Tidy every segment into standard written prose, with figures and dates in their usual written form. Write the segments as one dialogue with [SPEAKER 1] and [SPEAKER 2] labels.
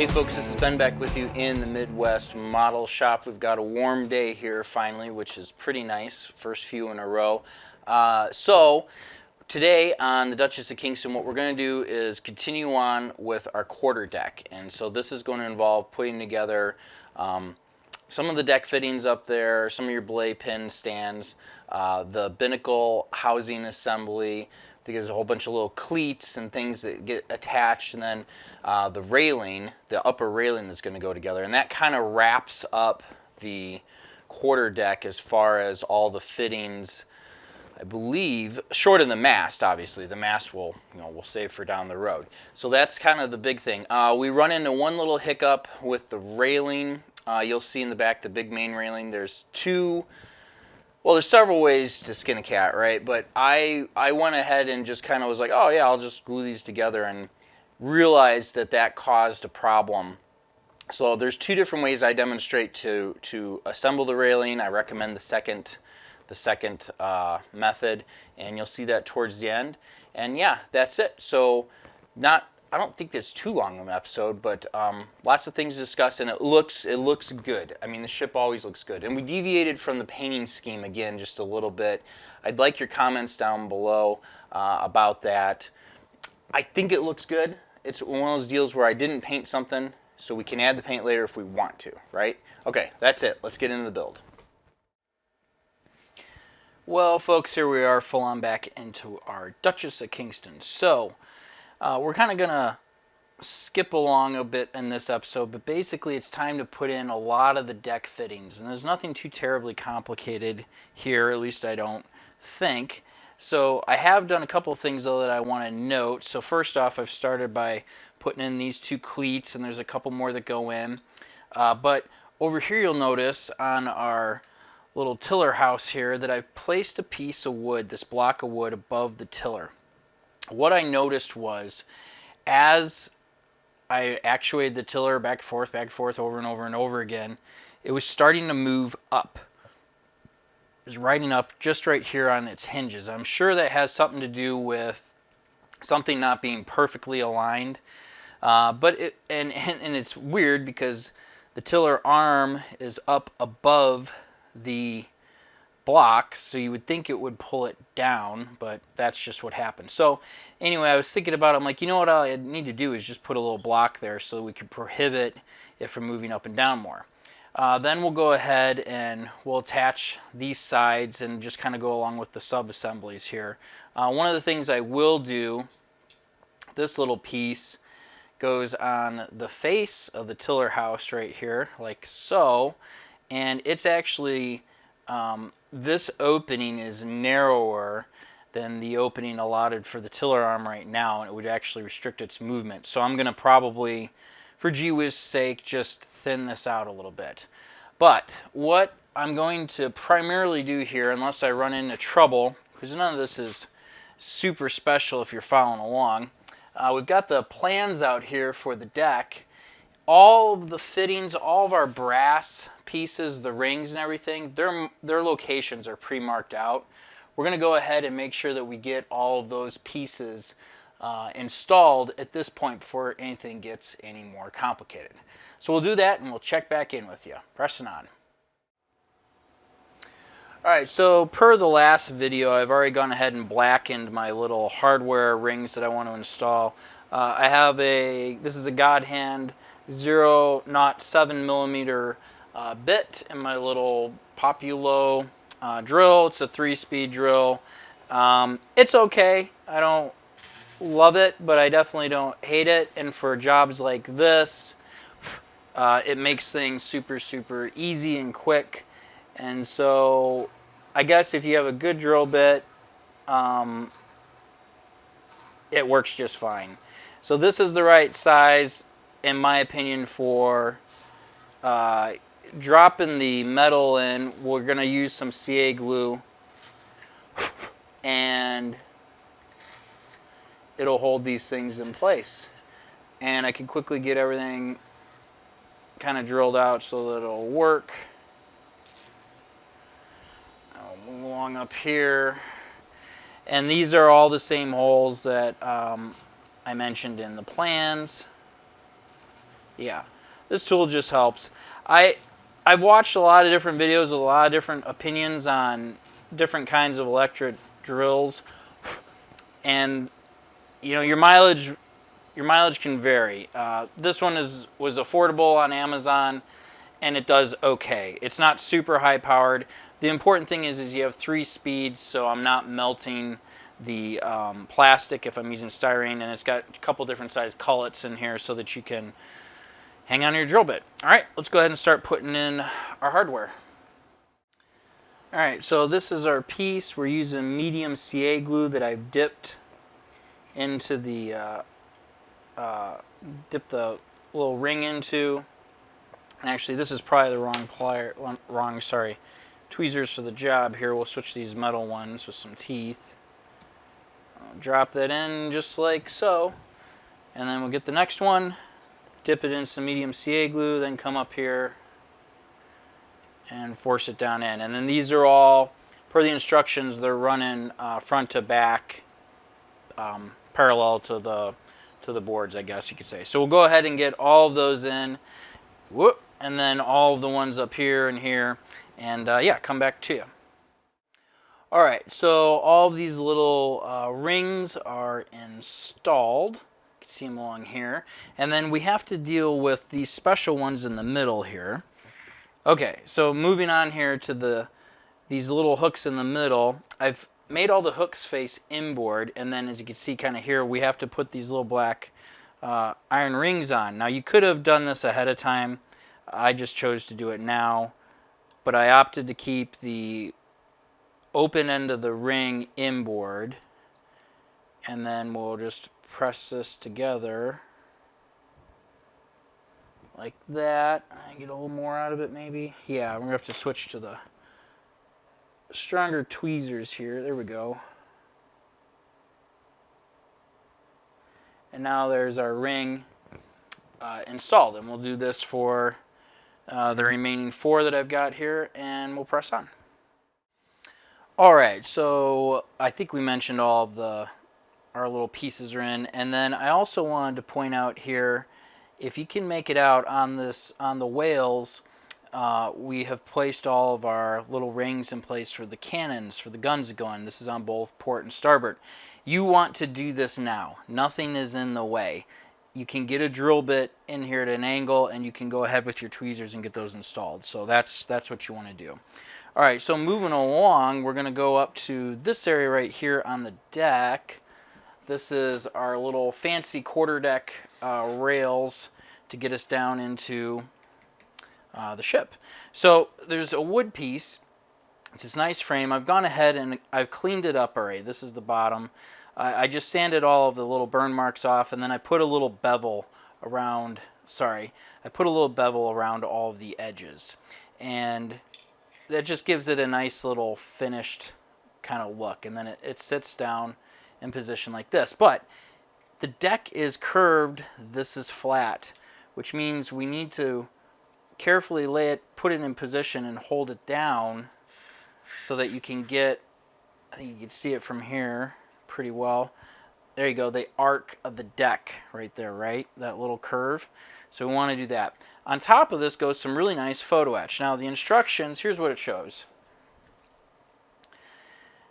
[SPEAKER 1] Hey folks, this is Ben back with you in the Midwest model shop. We've got a warm day here finally, which is pretty nice. First few in a row. So today on the Duchess of Kingston, what we're going to do is continue on with our quarter deck. And so this is going to involve putting together some of the deck fittings up there, some of your belay pin stands, the binnacle housing assembly. I think there's a whole bunch of little cleats and things that get attached, and then the railing, the upper railing that's going to go together. And that kind of wraps up the quarter deck as far as all the fittings, I believe, short of the mast, obviously. The mast we'll save for down the road. So that's kind of the big thing. We run into one little hiccup with the railing. You'll see in the back the big main railing. There's several ways to skin a cat, right? But I went ahead and just kind of was like, oh yeah, I'll just glue these together, and realized that caused a problem. So there's two different ways I demonstrate to assemble the railing. I recommend the second method, and you'll see that towards the end. And yeah, that's it. So I don't think that's too long of an episode, but lots of things to discuss, and it looks good. I mean, the ship always looks good. And we deviated from the painting scheme again just a little bit. I'd like your comments down below about that. I think it looks good. It's one of those deals where I didn't paint something, so we can add the paint later if we want to, right? Okay, that's it. Let's get into the build. Well, folks, here we are full on back into our Duchess of Kingston. So we're kind of going to skip along a bit in this episode, but basically it's time to put in a lot of the deck fittings. And there's nothing too terribly complicated here, at least I don't think. So I have done a couple of things, though, that I want to note. So first off, I've started by putting in these two cleats, and there's a couple more that go in. But over here you'll notice on our little tiller house here that I've placed a piece of wood, this block of wood, above the tiller. What I noticed was, as I actuated the tiller back and forth, over and over and over again, it was starting to move up. It was riding up just right here on its hinges. I'm sure that has something to do with something not being perfectly aligned. But it's weird because the tiller arm is up above the blocks, so you would think it would pull it down, but that's just what happened. So anyway, I was thinking about it. I'm like, you know what I need to do is just put a little block there so we can prohibit it from moving up and down more. Then we'll go ahead and we'll attach these sides and just kind of go along with the sub-assemblies here. One of the things I will do, this little piece goes on the face of the tiller house right here, like so, and it's actually this opening is narrower than the opening allotted for the tiller arm right now, and it would actually restrict its movement. So I'm going to probably, for gee-whiz sake, just thin this out a little bit. But what I'm going to primarily do here, unless I run into trouble, because none of this is super special if you're following along, we've got the plans out here for the deck. All of the fittings, all of our brass pieces, the rings and everything, their locations are pre-marked out. We're going to go ahead and make sure that we get all of those pieces installed at this point before anything gets any more complicated. So we'll do that and we'll check back in with you. Pressing on. Alright, so per the last video, I've already gone ahead and blackened my little hardware rings that I want to install. I have this is a God Hand 0.7 millimeter bit in my little Populo drill. It's a 3-speed drill. It's okay. I don't love it, but I definitely don't hate it. And for jobs like this, it makes things super easy and quick. And so I guess if you have a good drill bit, it works just fine. So this is the right size, in my opinion, for dropping the metal in. We're going to use some CA glue, and it'll hold these things in place. And I can quickly get everything kind of drilled out so that it'll work. I'll move along up here. And these are all the same holes that I mentioned in the plans. Yeah, this tool just helps. I've watched a lot of different videos with a lot of different opinions on different kinds of electric drills, and you know your mileage can vary. This one was affordable on Amazon, and it does okay. It's not super high powered. The important thing is you have 3 speeds, so I'm not melting the plastic if I'm using styrene, and it's got a couple different size cullets in here so that you can hang on to your drill bit. All right, let's go ahead and start putting in our hardware. All right, so this is our piece. We're using medium CA glue that I've dipped into the little ring into. And actually, this is probably the wrong tweezers for the job here. We'll switch these metal ones with some teeth. I'll drop that in just like so, and then we'll get the next one, dip it in some medium CA glue, then come up here and force it down in. And then these are all, per the instructions, they're running front to back, parallel to the boards, I guess you could say. So we'll go ahead and get all of those in. Whoop. And then all of the ones up here and here, and yeah, come back to you. All right, so all of these little rings are installed. You can see them along here, and then we have to deal with these special ones in the middle here. Okay, so moving on here to these little hooks in the middle. I've made all the hooks face inboard, and then as you can see kind of here, we have to put these little black iron rings on. Now you could have done this ahead of time. I just chose to do it now, but I opted to keep the open end of the ring inboard, and then we'll just press this together like that. I get a little more out of it maybe. Yeah, we're gonna have to switch to the stronger tweezers here. There we go. And now there's our ring installed, and we'll do this for the remaining 4 that I've got here, and we'll press on. Alright, so I think we mentioned all of our little pieces are in, and then I also wanted to point out here, if you can make it out on the whales, we have placed all of our little rings in place for the cannons, for the guns to go in. This is on both port and starboard. You want to do this now. Nothing is in the way. You can get a drill bit in here at an angle, and you can go ahead with your tweezers and get those installed. So that's what you want to do. All right, so moving along, we're going to go up to this area right here on the deck. This is our little fancy quarterdeck rails to get us down into the ship. So there's a wood piece. It's this nice frame. I've gone ahead and I've cleaned it up already. This is the bottom. I just sanded all of the little burn marks off, and then I put a little bevel around, I put a little bevel around all of the edges. And that just gives it a nice little finished kind of look. And then it sits down in position like this. But the deck is curved, this is flat, which means we need to carefully put it in position and hold it down so that you can get, I think you can see it from here pretty well. There you go, the arc of the deck right there, right? That little curve. So we want to do that. On top of this goes some really nice photo etch. Now the instructions, here's what it shows. It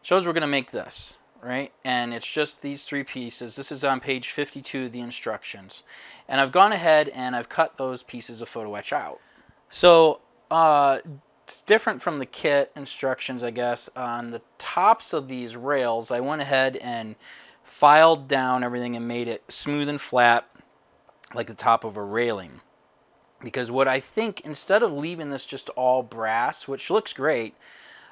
[SPEAKER 1] shows we're going to make this, right? And it's just these 3 pieces. This is on page 52 of the instructions. And I've gone ahead and I've cut those pieces of photo etch out. So it's different from the kit instructions, I guess. On the tops of these rails, I went ahead and filed down everything and made it smooth and flat like the top of a railing. Because what I think, instead of leaving this just all brass, which looks great,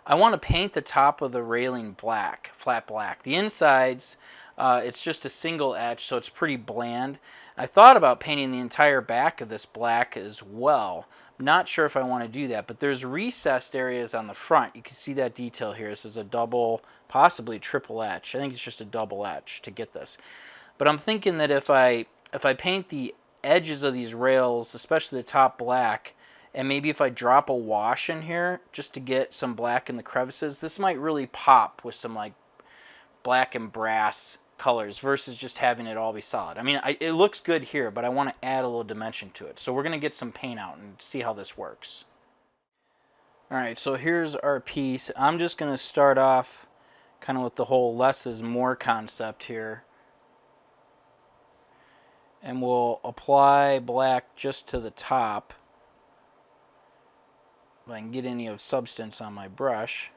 [SPEAKER 1] I want to paint the top of the railing black, flat black. The insides, it's just a single etch, so it's pretty bland. I thought about painting the entire back of this black as well. Not sure if I want to do that, but there's recessed areas on the front. You can see that detail here. This is a double, possibly triple etch. I think it's just a double etch to get this. But I'm thinking that if I paint the edges of these rails, especially the top black, and maybe if I drop a wash in here just to get some black in the crevices, this might really pop with some like black and brass colors versus just having it all be solid. I mean, it looks good here, but I want to add a little dimension to it. So we're going to get some paint out and see how this works. Alright, so here's our piece. I'm just going to start off kind of with the whole less is more concept here. And we'll apply black just to the top. If I can get any of substance on my brush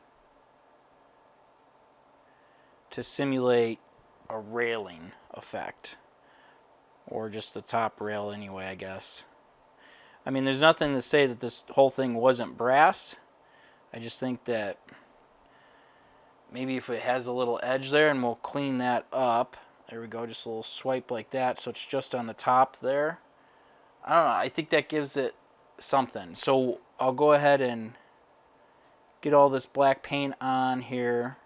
[SPEAKER 1] to simulate a railing effect, or just the top rail anyway, I guess. I mean, there's nothing to say that this whole thing wasn't brass. I just think that maybe if it has a little edge there, and we'll clean that up. There we go, just a little swipe like that, so it's just on the top there. I don't know, I think that gives it something. So I'll go ahead and get all this black paint on here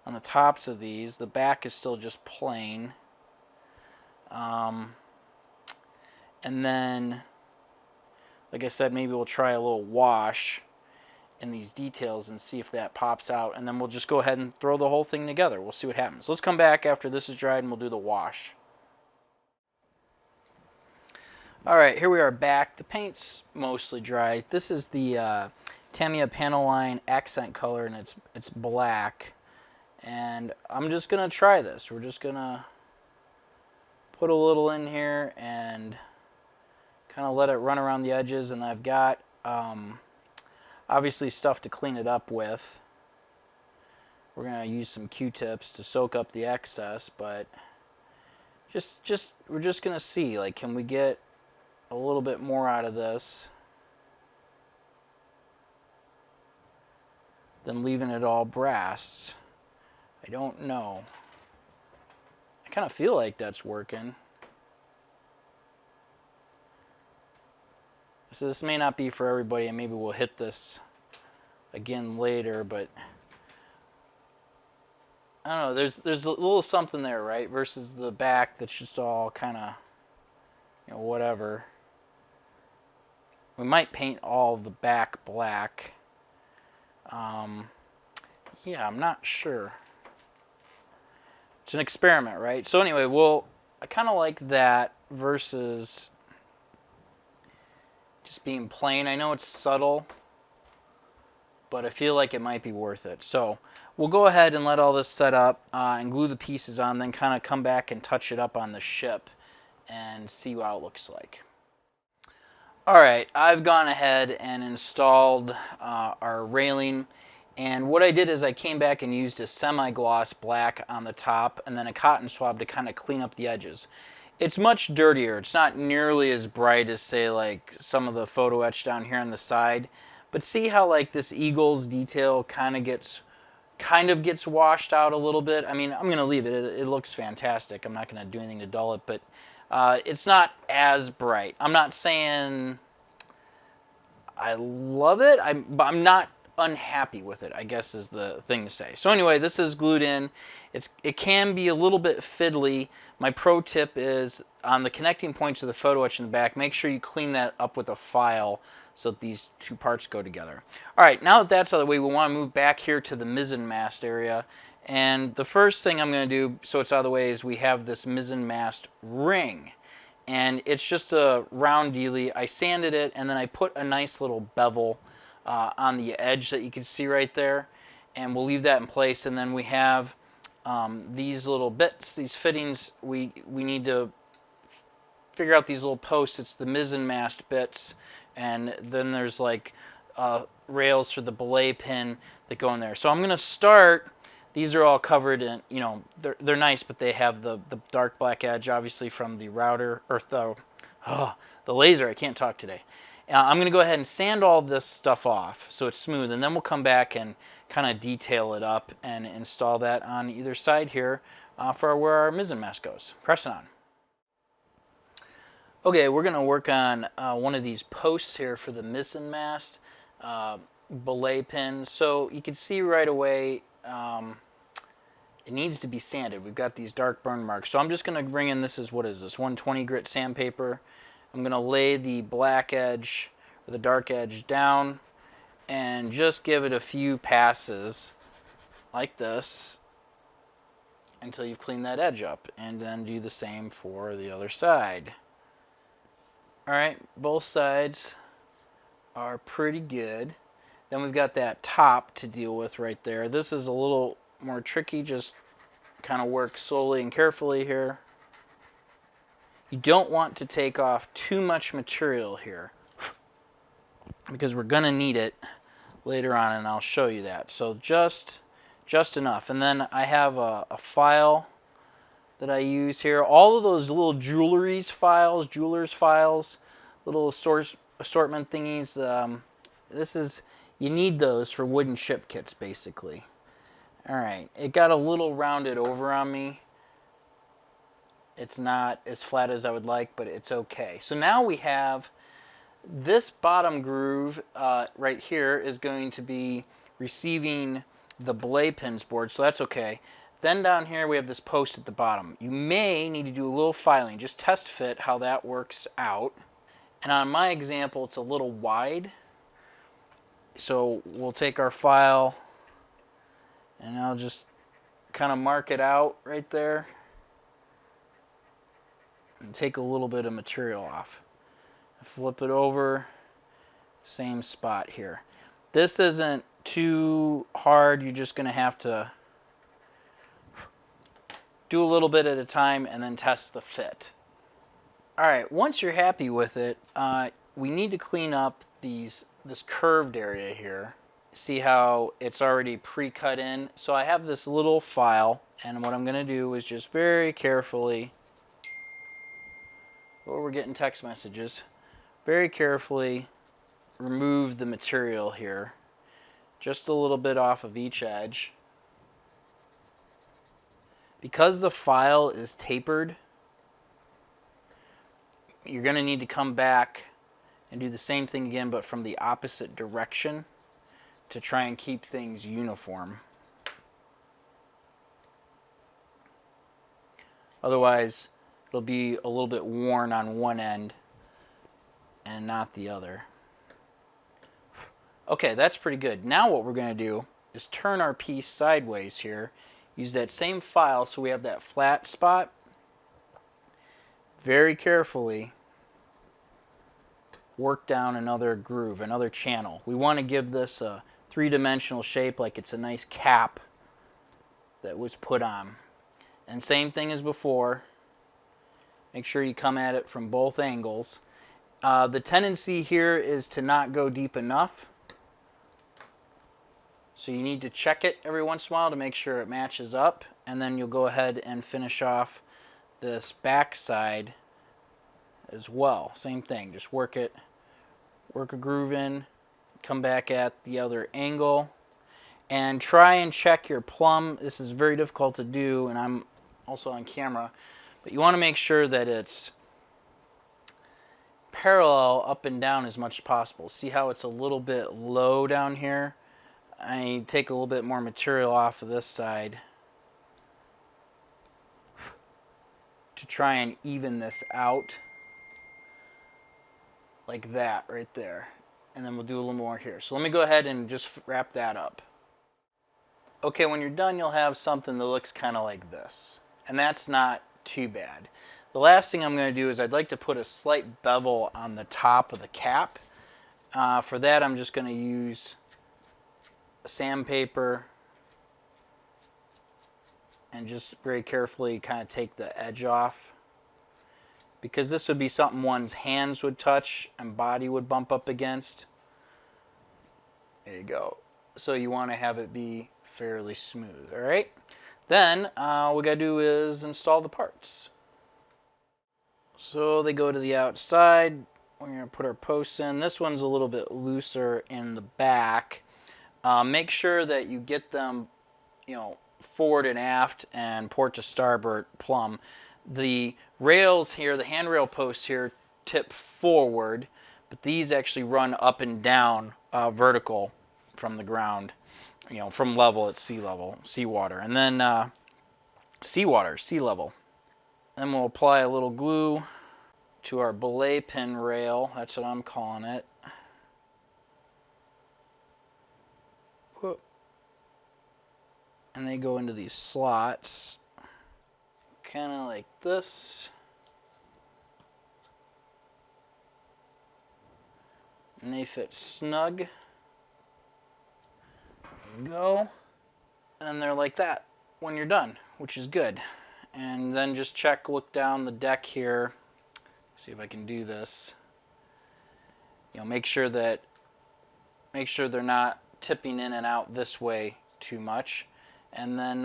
[SPEAKER 1] on the tops of these. The back is still just plain. And then, like I said, maybe we'll try a little wash in these details and see if that pops out, and then we'll just go ahead and throw the whole thing together. We'll see what happens. Let's come back after this is dried and we'll do the wash. Alright, here we are back. The paint's mostly dry. This is the Tamiya Panaline accent color, and it's black. And I'm just going to try this. We're just going to put a little in here and kind of let it run around the edges, and I've got obviously stuff to clean it up with. We're going to use some Q-tips to soak up the excess, but we're just going to see, like, can we get a little bit more out of this than leaving it all brass. I don't know. I kind of feel like that's working. So this may not be for everybody, and maybe we'll hit this again later, but I don't know, there's a little something there, right? Versus the back that's just all kind of, you know, whatever. We might paint all the back black. Yeah, I'm not sure. It's an experiment, right? So anyway, I kind of like that versus just being plain. I know it's subtle, but I feel like it might be worth it. So we'll go ahead and let all this set up and glue the pieces on, then kind of come back and touch it up on the ship and see how it looks like. Alright, I've gone ahead and installed our railing, and what I did is I came back and used a semi-gloss black on the top and then a cotton swab to kind of clean up the edges. It's much dirtier. It's not nearly as bright as, say, like some of the photo etch down here on the side, but see how like this eagle's detail kind of gets washed out a little bit. I mean, I'm going to leave it. It looks fantastic. I'm not going to do anything to dull it, but it's not as bright. I'm not saying I love it, but I'm not unhappy with it, I guess is the thing to say. So anyway, this is glued in. It can be a little bit fiddly. My pro tip is on the connecting points of the photo etch in the back, make sure you clean that up with a file so that these two parts go together. Alright, now that that's out of the way, we want to move back here to the mizzen mast area. And the first thing I'm going to do, so it's out of the way, is we have this mizzen mast ring. And it's just a round dealie. I sanded it, and then I put a nice little bevel on the edge that you can see right there. And we'll leave that in place. And then we have these little bits, these fittings. We need to figure out these little posts. It's the mizzen mast bits. And then there's like rails for the belay pin that go in there. So I'm going to start. These are all covered in, you know, they're nice, but they have the dark black edge, obviously, from the router, or the laser. I can't talk today. I'm going to go ahead and sand all this stuff off so it's smooth, and then we'll come back and kind of detail it up and install that on either side here for where our mizzen mast goes. Press it on. Okay, we're going to work on one of these posts here for the mizzen mast belay pin. So you can see right away it needs to be sanded. We've got these dark burn marks. So I'm just going to bring in, this is, what is this, 120 grit sandpaper. I'm going to lay the black edge, or the dark edge, down and just give it a few passes like this until you've cleaned that edge up, and then do the same for the other side. Alright, both sides are pretty good. Then we've got that top to deal with right there. This is a little more tricky, just kind of work slowly and carefully here. You don't want to take off too much material here because we're going to need it later on, and I'll show you that. So just enough. And then I have a file that I use here. All of those little jewelers files, little assortment thingies, you need those for wooden ship kits, basically. Alright, it got a little rounded over on me. It's not as flat as I would like, but it's okay. So now we have this bottom groove right here is going to be receiving the belay pins board, so that's okay. Then down here we have this post at the bottom. You may need to do a little filing, just test fit how that works out. And on my example, it's a little wide. So we'll take our file and I'll just kind of mark it out right there and take a little bit of material off. Flip it over, same spot here. This isn't too hard. You're just going to have to do a little bit at a time and then test the fit. Alright, once you're happy with it, we need to clean up this curved area here. See how it's already pre-cut in? So I have this little file, and what I'm going to do is just very carefully, oh, we're getting text messages, very carefully remove the material here, just a little bit off of each edge. Because the file is tapered, you're going to need to come back and do the same thing again, but from the opposite direction to try and keep things uniform. Otherwise, it'll be a little bit worn on one end and not the other. Okay, that's pretty good. Now what we're going to do is turn our piece sideways here. Use that same file so we have that flat spot. Very carefully work down another groove, another channel. We want to give this a three-dimensional shape, like it's a nice cap that was put on. And same thing as before. Make sure you come at it from both angles. The tendency here is to not go deep enough. So you need to check it every once in a while to make sure it matches up. And then you'll go ahead and finish off this back side as well. Same thing, just work a groove in, come back at the other angle, and try and check your plumb. This is very difficult to do, and I'm also on camera, but you want to make sure that it's parallel up and down as much as possible. See how it's a little bit low down here? I take a little bit more material off of this side to try and even this out. Like that right there. And then we'll do a little more here. So let me go ahead and just wrap that up. Okay, when you're done, you'll have something that looks kind of like this. And that's not too bad. The last thing I'm going to do is I'd like to put a slight bevel on the top of the cap. For that, I'm just going to use sandpaper and just very carefully kind of take the edge off. Because this would be something one's hands would touch and body would bump up against. There you go. So you want to have it be fairly smooth. Alright? Then all we got to do is install the parts. So they go to the outside. We're going to put our posts in. This one's a little bit looser in the back. Make sure that you get them, forward and aft and port to starboard plumb. The rails here, the handrail posts here, tip forward, but these actually run up and down vertical from the ground, from level at sea level, seawater. And then sea level. Then we'll apply a little glue to our belay pin rail. That's what I'm calling it. and they go into these slots, kind of like this. And they fit snug. There you go. And they're like that when you're done, which is good. And then just check, look down the deck here. See if I can do this. You know, make sure they're not tipping in and out this way too much. And then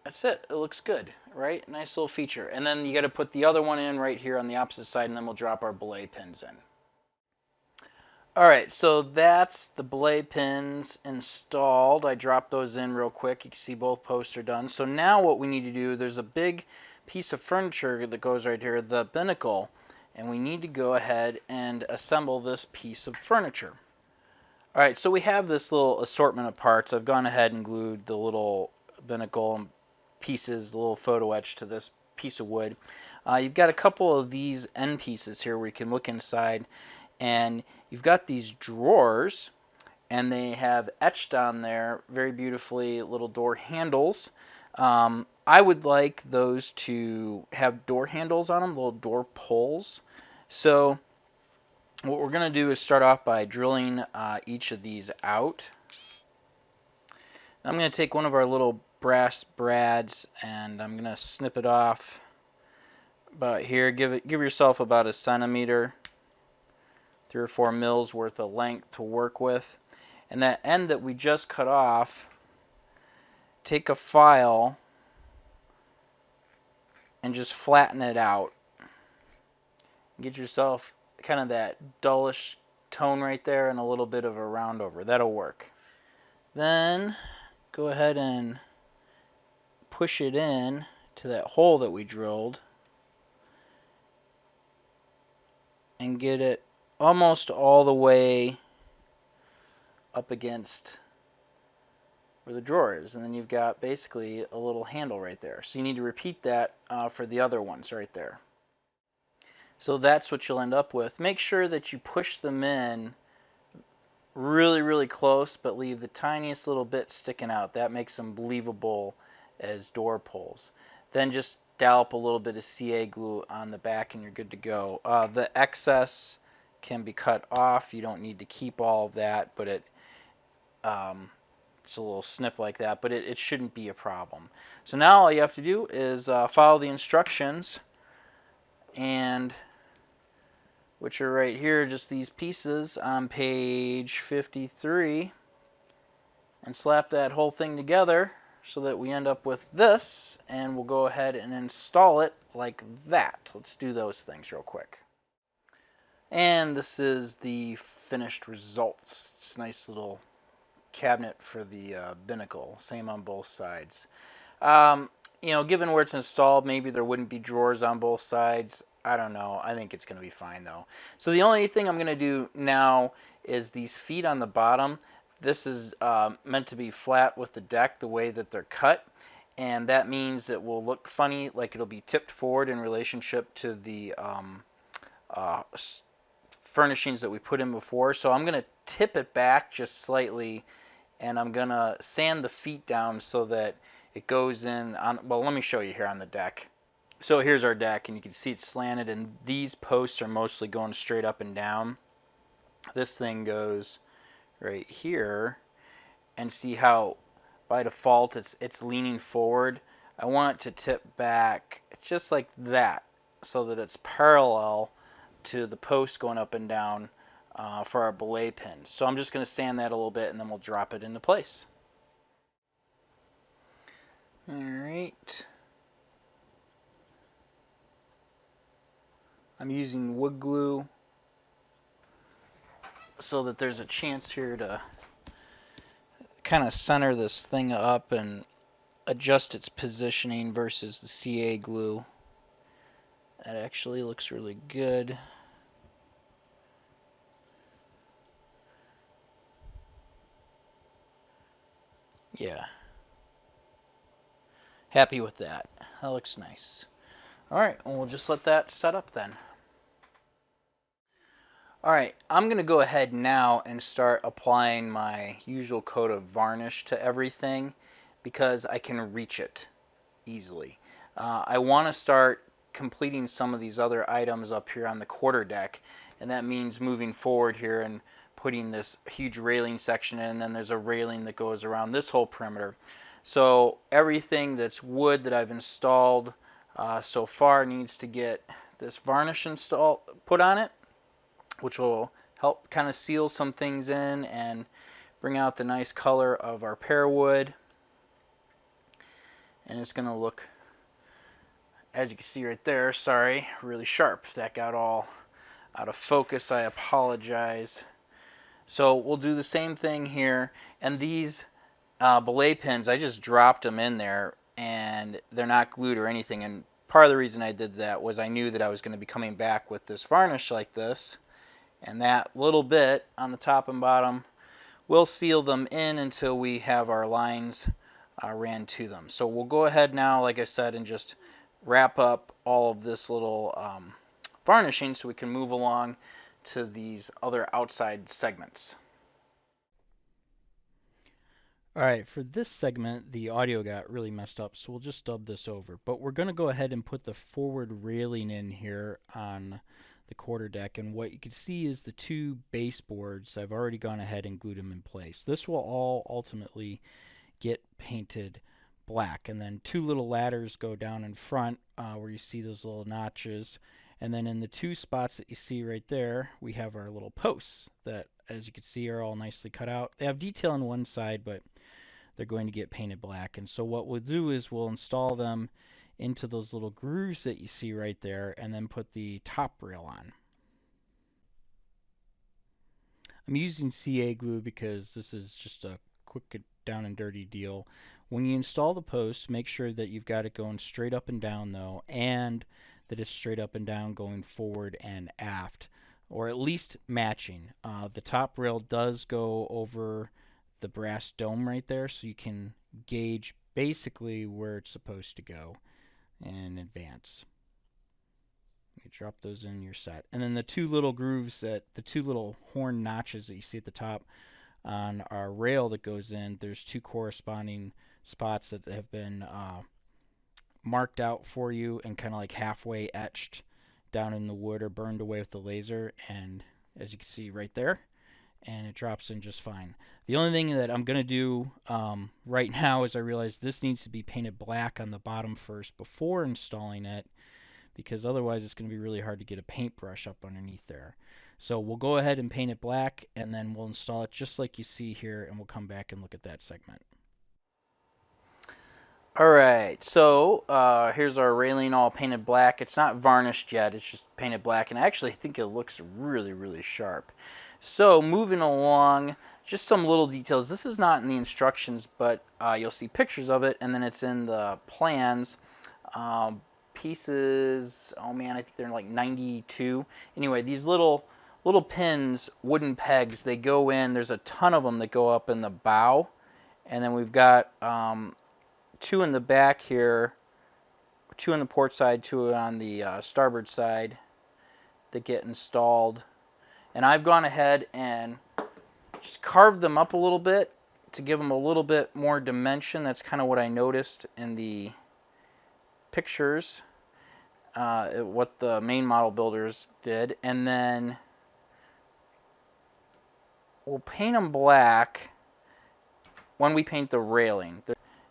[SPEAKER 1] that's it. It looks good, right? Nice little feature. And then you got to put the other one in right here on the opposite side, and then we'll drop our belay pins in. Alright, so that's the belay pins installed. I dropped those in real quick. You can see both posts are done. So now what we need to do, there's a big piece of furniture that goes right here, the binnacle, and we need to go ahead and assemble this piece of furniture. Alright, so we have this little assortment of parts. I've gone ahead and glued the little binnacle pieces, the little photo etch to this piece of wood. You've got a couple of these end pieces here where you can look inside, and you've got these drawers, and they have etched on there very beautifully little door handles. I would like those to have door handles on them, little door pulls. So what we're going to do is start off by drilling each of these out. I'm going to take one of our little brass brads, and I'm going to snip it off about here. Give yourself about a centimeter. 3 or 4 mils worth of length to work with. And that end that we just cut off, take a file and just flatten it out. Get yourself kind of that dullish tone right there and a little bit of a round over. That'll work. Then go ahead and push it in to that hole that we drilled and get it almost all the way up against where the drawer is, and then you've got basically a little handle right there. So you need to repeat that for the other ones right there. So that's what you'll end up with. Make sure that you push them in really, really close, but leave the tiniest little bit sticking out. That makes them believable as door pulls. Then just dollop a little bit of CA glue on the back and you're good to go. The excess can be cut off. You don't need to keep all of that, but it's a little snip like that, but it shouldn't be a problem. So now all you have to do is follow the instructions, and which are right here, just these pieces on page 53, and slap that whole thing together so that we end up with this, and we'll go ahead and install it like that. Let's do those things real quick. And this is the finished results. It's a nice little cabinet for the binnacle. Same on both sides. You know, given where it's installed, maybe there wouldn't be drawers on both sides. I don't know. I think it's going to be fine though. So the only thing I'm going to do now is these feet on the bottom. This is meant to be flat with the deck the way that they're cut. And that means it will look funny, like it'll be tipped forward in relationship to the furnishings that we put in before. So I'm going to tip it back just slightly, and I'm going to sand the feet down so that it goes in on, well, let me show you here on the deck. So here's our deck, and you can see it's slanted, and these posts are mostly going straight up and down. This thing goes right here, and see how by default it's leaning forward. I want it to tip back just like that so that it's parallel to the post going up and down for our belay pins. So I'm just going to sand that a little bit, and then we'll drop it into place. Alright. I'm using wood glue so that there's a chance here to kind of center this thing up and adjust its positioning versus the CA glue. That actually looks really good. Yeah. Happy with that. That looks nice. Alright, well, we'll just let that set up then. Alright, I'm going to go ahead now and start applying my usual coat of varnish to everything because I can reach it easily. I want to start completing some of these other items up here on the quarter deck, and that means moving forward here and putting this huge railing section in, and then there's a railing that goes around this whole perimeter. So everything that's wood that I've installed so far needs to get this varnish put on it, which will help kind of seal some things in and bring out the nice color of our pear wood. And it's going to look, as you can see right there, sorry, really sharp. If that got all out of focus, I apologize. So we'll do the same thing here. And these belay pins, I just dropped them in there, and they're not glued or anything. And part of the reason I did that was I knew that I was going to be coming back with this varnish like this. And that little bit on the top and bottom will seal them in until we have our lines ran to them. So we'll go ahead now, like I said, and just wrap up all of this little varnishing so we can move along to these other outside segments. Alright, for this segment, the audio got really messed up, so we'll just dub this over. But we're going to go ahead and put the forward railing in here on the quarter deck, and what you can see is the two baseboards. I've already gone ahead and glued them in place. This will all ultimately get painted black, and then two little ladders go down in front where you see those little notches, and then in the two spots that you see right there we have our little posts that, as you can see, are all nicely cut out. They have detail on one side, but they're going to get painted black. And so what we'll do is we'll install them into those little grooves that you see right there, and then put the top rail on. I'm using CA glue because this is just a quick down and dirty deal. When you install the post, make sure that you've got it going straight up and down though, and that it's straight up and down going forward and aft, or at least matching. The top rail does go over the brass dome right there, so you can gauge basically where it's supposed to go in advance. You drop those in your set. And then the two little grooves, the two little horn notches that you see at the top on our rail that goes in, there's two corresponding spots that have been marked out for you and kind of like halfway etched down in the wood or burned away with the laser. And as you can see right there, and it drops in just fine. The only thing that I'm going to do right now is I realize this needs to be painted black on the bottom first before installing it, because otherwise it's going to be really hard to get a paintbrush up underneath there. So we'll go ahead and paint it black, and then we'll install it just like you see here, and we'll come back and look at that segment. Alright, so here's our railing all painted black. It's not varnished yet, it's just painted black, and I actually think it looks really sharp. So moving along, just some little details. This is not in the instructions, but you'll see pictures of it, and then it's in the plans. Pieces, oh man, I think they're like 92. Anyway, these little pins, wooden pegs, they go in. There's a ton of them that go up in the bow, and then we've got two in the back here, two on the port side, two on the starboard side that get installed. And I've gone ahead and just carved them up a little bit to give them a little bit more dimension. That's kind of what I noticed in the pictures, what the main model builders did. And then we'll paint them black when we paint the railing.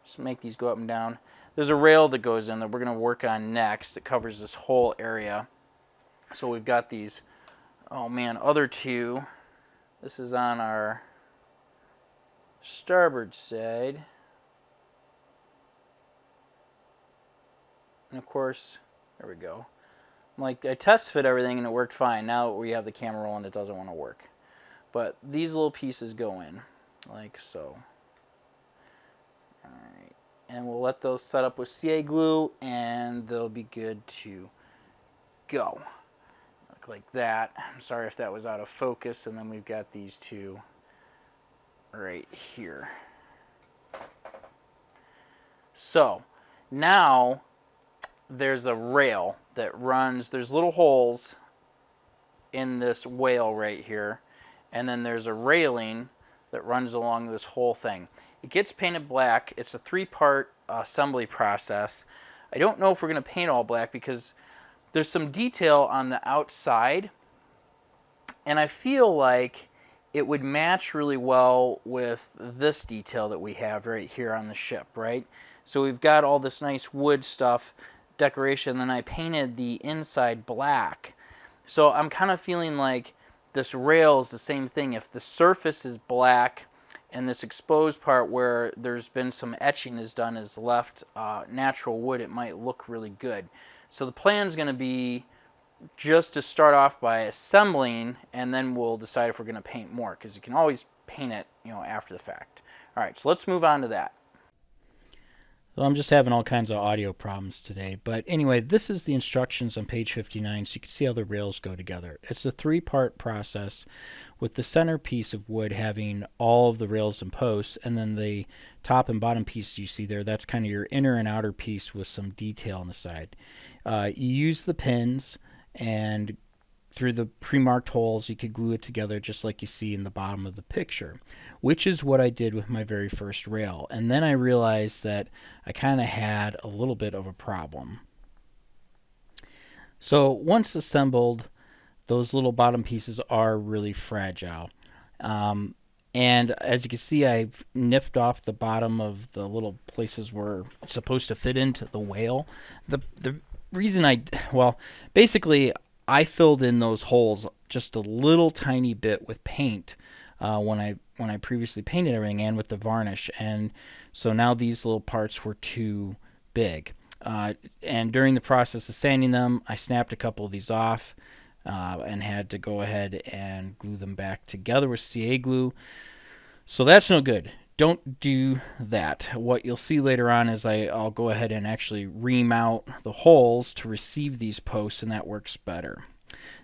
[SPEAKER 1] Just make these go up and down. There's a rail that goes in that we're going to work on next. It covers this whole area. So we've got these, oh man, other two. This is on our starboard side. And of course, there we go. Like, I test fit everything and it worked fine. Now that we have the camera rolling, it doesn't want to work. But these little pieces go in, like so. Alright, and we'll let those set up with CA glue, and they'll be good to go. Look like that. I'm sorry if that was out of focus. And then we've got these two right here. So now there's a rail that runs, there's little holes in this whale right here, and then there's a railing that runs along this whole thing. It gets painted black. It's a 3-part assembly process. I don't know if we're going to paint all black because there's some detail on the outside, and I feel like it would match really well with this detail that we have right here on the ship, right? So we've got all this nice wood stuff, decoration, then I painted the inside black. So I'm kind of feeling like this rail is the same thing. If the surface is black and this exposed part where there's been some etching is done is left natural wood, it might look really good. So the plan is going to be just to start off by assembling, and then we'll decide if we're going to paint more, because you can always paint it, after the fact. All right, so let's move on to that. So I'm just having all kinds of audio problems today, but anyway, this is the instructions on page 59, so you can see how the rails go together. It's a 3-part process, with the center piece of wood having all of the rails and posts, and then the top and bottom piece you see there, that's kind of your inner and outer piece with some detail on the side. You use the pins, and through the pre-marked holes you could glue it together just like you see in the bottom of the picture, which is what I did with my very first rail. And then I realized that I kind of had a little bit of a problem. So once assembled, those little bottom pieces are really fragile. And as you can see, I've nipped off the bottom of the little places where it's supposed to fit into the whale. The reason basically I filled in those holes just a little tiny bit with paint when I previously painted everything, and with the varnish, and so now these little parts were too big. And during the process of sanding them, I snapped a couple of these off and had to go ahead and glue them back together with CA glue. So that's no good. Don't do that. What you'll see later on is I'll go ahead and actually ream out the holes to receive these posts, and that works better.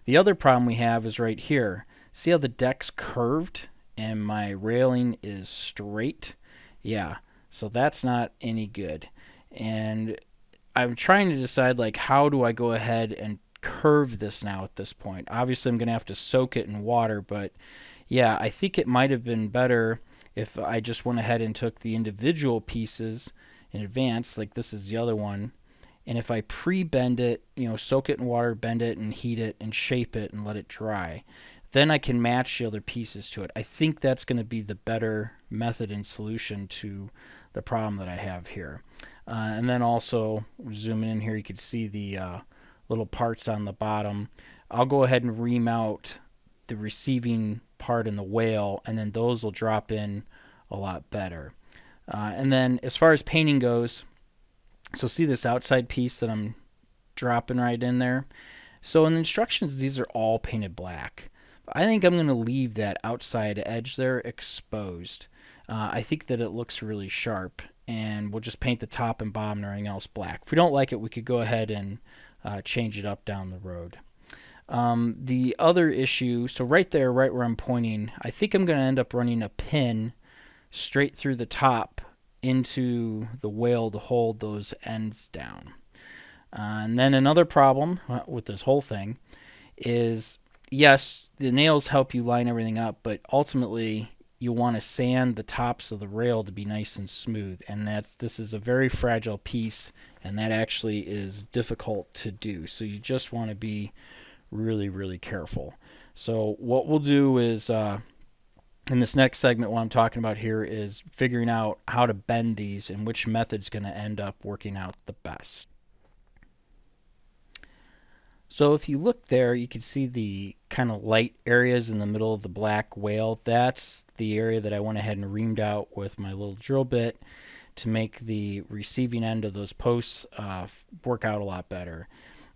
[SPEAKER 1] The other problem we have is right here. See how the deck's curved and my railing is straight? Yeah, so that's not any good. And I'm trying to decide, like, how do I go ahead and curve this now at this point? Obviously I'm going to have to soak it in water, but yeah, I think it might have been better if I just went ahead and took the individual pieces in advance, like this is the other one, and if I pre-bend it, soak it in water, bend it and heat it and shape it and let it dry, then I can match the other pieces to it. I think that's going to be the better method and solution to the problem that I have here. And then also, zooming in here, you can see the little parts on the bottom. I'll go ahead and ream out the receiving part in the whale, and then those will drop in a lot better. And then as far as painting goes, so see this outside piece that I'm dropping right in there? So in the instructions, these are all painted black. I think I'm going to leave that outside edge there exposed. I think that it looks really sharp, and we'll just paint the top and bottom and everything else black. If we don't like it, we could go ahead and change it up down the road. The other issue, so right there, right where I'm pointing, I think I'm going to end up running a pin straight through the top into the whale to hold those ends down. And then another problem with this whole thing is, yes, the nails help you line everything up, but ultimately you want to sand the tops of the rail to be nice and smooth, and this is a very fragile piece, and that actually is difficult to do. So you just want to be really, really careful. So what we'll do is in this next segment, what I'm talking about here is figuring out how to bend these and which method's going to end up working out the best. So if you look there, you can see the kind of light areas in the middle of the black whale. That's the area that I went ahead and reamed out with my little drill bit to make the receiving end of those posts work out a lot better.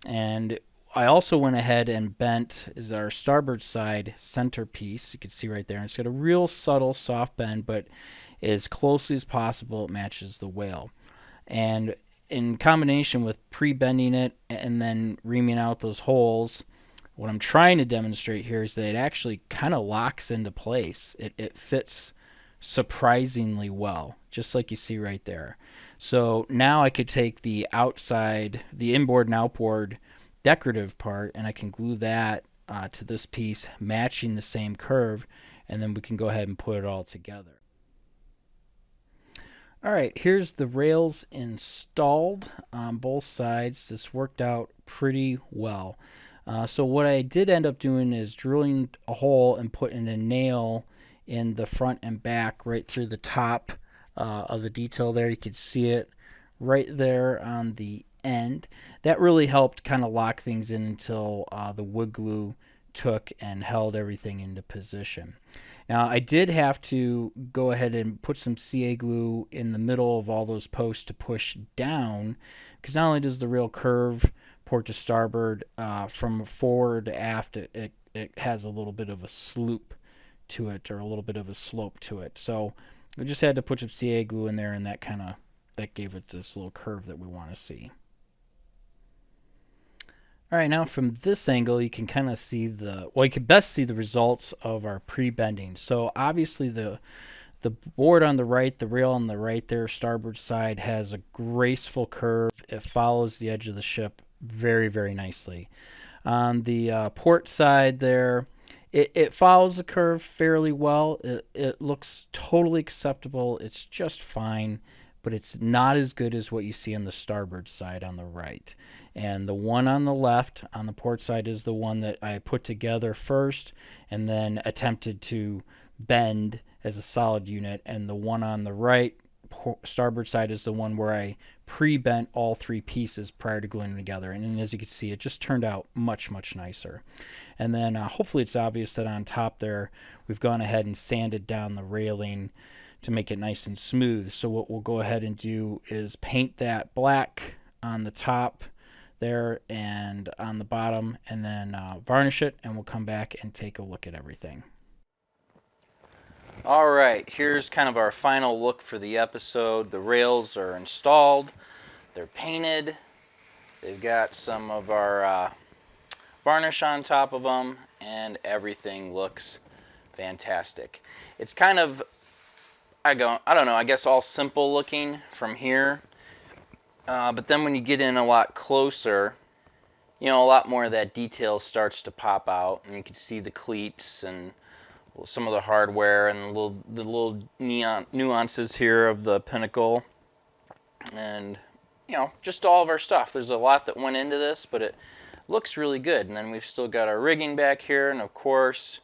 [SPEAKER 1] And I also went ahead and bent is our starboard side centerpiece. You can see right there. And it's got a real subtle soft bend, but as closely as possible it matches the whale. And in combination with pre-bending it and then reaming out those holes, what I'm trying to demonstrate here is that it actually kind of locks into place. It fits surprisingly well, just like you see right there. So now I could take the outside, the inboard and outboard decorative part, and I can glue that to this piece, matching the same curve, and then we can go ahead and put it all together. All right, here's the rails installed on both sides. This worked out pretty well. So what I did end up doing is drilling a hole and putting a nail in the front and back right through the top of the detail there. You could see it right there on the end. That really helped kind of lock things in until the wood glue took and held everything into position. Now I did have to go ahead and put some CA glue in the middle of all those posts to push down, because not only does the rail curve port to starboard, from forward to aft it has a little bit of a slope to it, or a little bit of a slope to it. So we just had to put some CA glue in there, and that gave it this little curve that we want to see. All right, now from this angle, you can kind of see you can best see the results of our pre-bending. So obviously the board on the right, the rail on the right there, starboard side, has a graceful curve. It follows the edge of the ship very, very nicely. On the port side there, it follows the curve fairly well. It looks totally acceptable. It's just fine, but it's not as good as what you see on the starboard side on the right. And the one on the left on the port side is the one that I put together first and then attempted to bend as a solid unit, and the one on the right starboard side is the one where I pre-bent all three pieces prior to gluing them together. And as you can see, it just turned out much, much nicer. And then hopefully it's obvious that on top there we've gone ahead and sanded down the railing to make it nice and smooth. So what we'll go ahead and do is paint that black on the top there and on the bottom, and then varnish it, and we'll come back and take a look at everything. All right, here's kind of our final look for the episode. The rails are installed, they're painted, they've got some of our varnish on top of them, and everything looks fantastic. It's kind of, I don't know, I guess all simple looking from here. But then when you get in a lot closer, a lot more of that detail starts to pop out, and you can see the cleats and some of the hardware and the little neon nuances here of the pinnacle, and just all of our stuff. There's a lot that went into this, but it looks really good. And then we've still got our rigging back here, and of course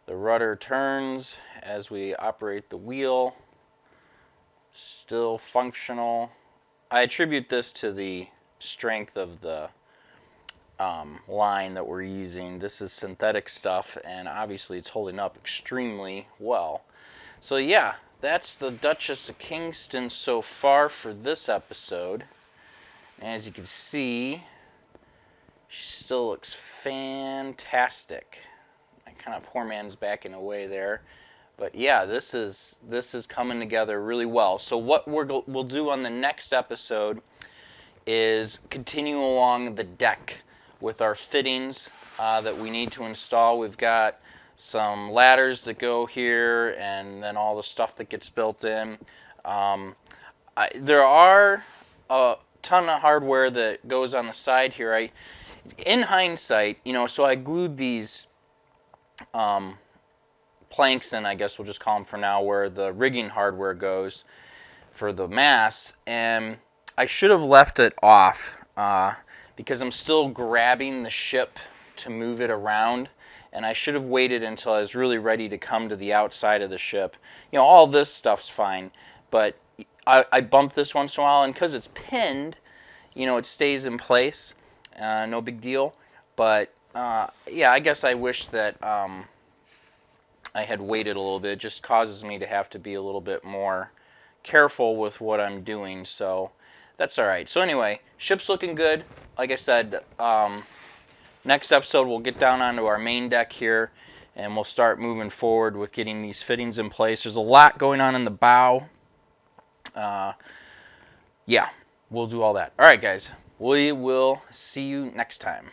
[SPEAKER 1] the rudder turns as we operate the wheel. Still functional. I attribute this to the strength of the line that we're using. This is synthetic stuff, and obviously it's holding up extremely well. So yeah, that's the Duchess of Kingston so far for this episode. And as you can see, she still looks fantastic. My kind of poor man's backing away there. But yeah, this is coming together really well. So what we'll do on the next episode is continue along the deck with our fittings that we need to install. We've got some ladders that go here, and then all the stuff that gets built in. There are a ton of hardware that goes on the side here. In hindsight, so I glued these planks in, I guess we'll just call them for now, where the rigging hardware goes for the mast, and I should have left it off because I'm still grabbing the ship to move it around, and I should have waited until I was really ready to come to the outside of the ship. All this stuff's fine, but I bump this once in a while, and because it's pinned, it stays in place. No big deal. But yeah, I guess I wish that I had waited a little bit. It just causes me to have to be a little bit more careful with what I'm doing, so that's all right. So anyway, ship's looking good. Like I said, next episode we'll get down onto our main deck here, and we'll start moving forward with getting these fittings in place. There's a lot going on in the bow. Yeah, we'll do all that. All right, guys, we will see you next time.